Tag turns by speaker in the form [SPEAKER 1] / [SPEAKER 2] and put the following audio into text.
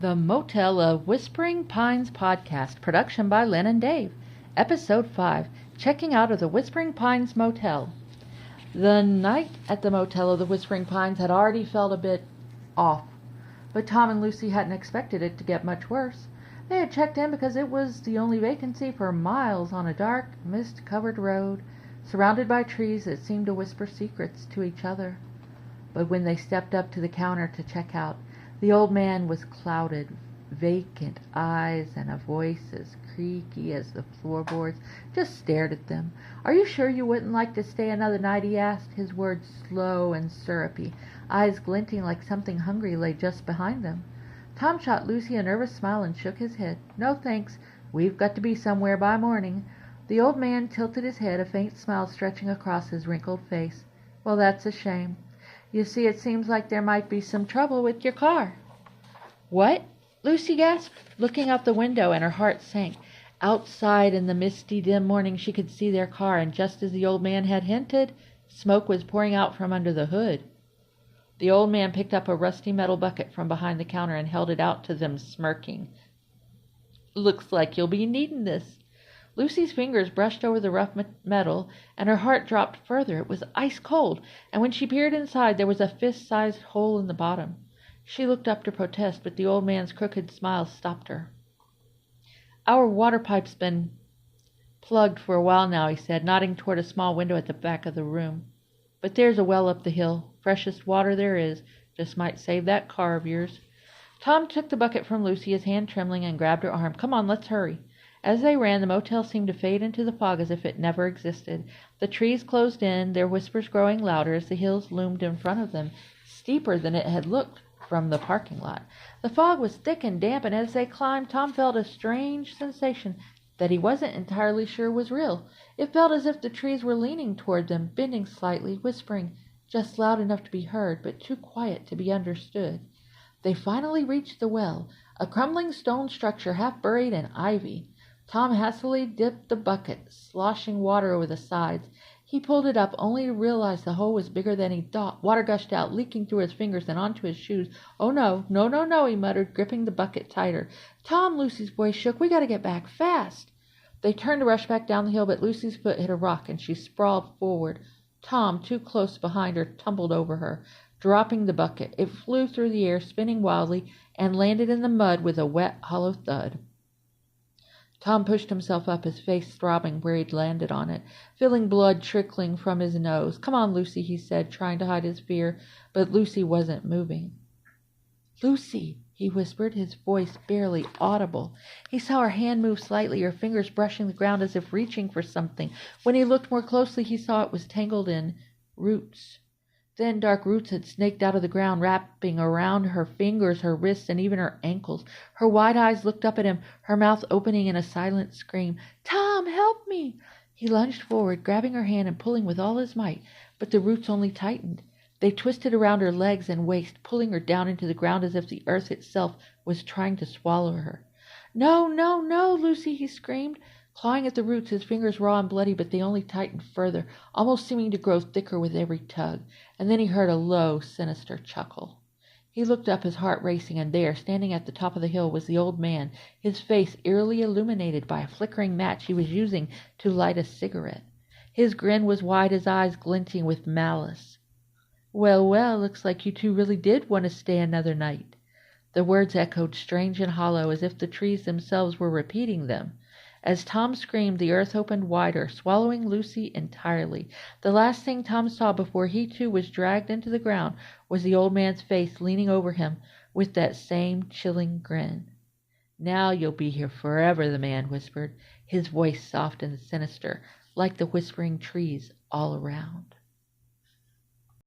[SPEAKER 1] The Motel of Whispering Pines podcast, production by Lynn and Dave. Episode 5, Checking Out of the Whispering Pines Motel. The night at the Motel of the Whispering Pines had already felt a bit off, but Tom and Lucy hadn't expected it to get much worse. They had checked in because it was the only vacancy for miles on a dark, mist-covered road, surrounded by trees that seemed to whisper secrets to each other. But when they stepped up to the counter to check out, the old man was clouded, vacant eyes and a voice as creaky as the floorboards just stared at them. "Are you sure you wouldn't like to stay another night?" he asked, his words slow and syrupy, eyes glinting like something hungry lay just behind them. Tom shot Lucy a nervous smile and shook his head. "No, thanks. We've got to be somewhere by morning." The old man tilted his head, a faint smile stretching across his wrinkled face. "Well, that's a shame. You see, it seems like there might be some trouble with your car." "What?" Lucy gasped, looking out the window, and her heart sank. Outside in the misty, dim morning she could see their car, and just as the old man had hinted, smoke was pouring out from under the hood. The old man picked up a rusty metal bucket from behind the counter and held it out to them, smirking. "Looks like you'll be needing this." Lucy's fingers brushed over the rough metal, and her heart dropped further. It was ice cold, and when she peered inside, there was a fist-sized hole in the bottom. She looked up to protest, but the old man's crooked smile stopped her. "Our water pipe's been plugged for a while now," he said, nodding toward a small window at the back of the room. "But there's a well up the hill. Freshest water there is. Just might save that car of yours." Tom took the bucket from Lucy, his hand trembling, and grabbed her arm. "Come on, let's hurry." As they ran, the motel seemed to fade into the fog as if it never existed. The trees closed in, their whispers growing louder as the hills loomed in front of them, steeper than it had looked from the parking lot. The fog was thick and damp, and as they climbed, Tom felt a strange sensation that he wasn't entirely sure was real. It felt as if the trees were leaning toward them, bending slightly, whispering, just loud enough to be heard, but too quiet to be understood. They finally reached the well, a crumbling stone structure half buried in ivy. Tom hastily dipped the bucket, sloshing water over the sides. He pulled it up, only to realize the hole was bigger than he thought. Water gushed out, leaking through his fingers and onto his shoes. "Oh, no, no, no, no," he muttered, gripping the bucket tighter. "Tom," Lucy's voice shook, "we got to get back fast." They turned to rush back down the hill, but Lucy's foot hit a rock, and she sprawled forward. Tom, too close behind her, tumbled over her, dropping the bucket. It flew through the air, spinning wildly, and landed in the mud with a wet, hollow thud. Tom pushed himself up, his face throbbing where he'd landed on it, feeling blood trickling from his nose. "Come on, Lucy," he said, trying to hide his fear, but Lucy wasn't moving. "Lucy," he whispered, his voice barely audible. He saw her hand move slightly, her fingers brushing the ground as if reaching for something. When he looked more closely, he saw it was tangled in roots. Thin, dark roots had snaked out of the ground, wrapping around her fingers, her wrists, and even her ankles. Her wide eyes looked up at him, her mouth opening in a silent scream. "Tom, help me!" He lunged forward, grabbing her hand and pulling with all his might, but the roots only tightened. They twisted around her legs and waist, pulling her down into the ground as if the earth itself was trying to swallow her. "No, no, no, Lucy!" he screamed, clawing at the roots, his fingers raw and bloody, but they only tightened further, almost seeming to grow thicker with every tug. And then he heard a low, sinister chuckle. He looked up, his heart racing, and there, standing at the top of the hill, was the old man, his face eerily illuminated by a flickering match he was using to light a cigarette. His grin was wide, his eyes glinting with malice. "Well, well, looks like you two really did want to stay another night." The words echoed strange and hollow, as if the trees themselves were repeating them. As Tom screamed, the earth opened wider, swallowing Lucy entirely. The last thing Tom saw before he too was dragged into the ground was the old man's face leaning over him with that same chilling grin. "Now you'll be here forever," the man whispered, his voice soft and sinister, like the whispering trees all around.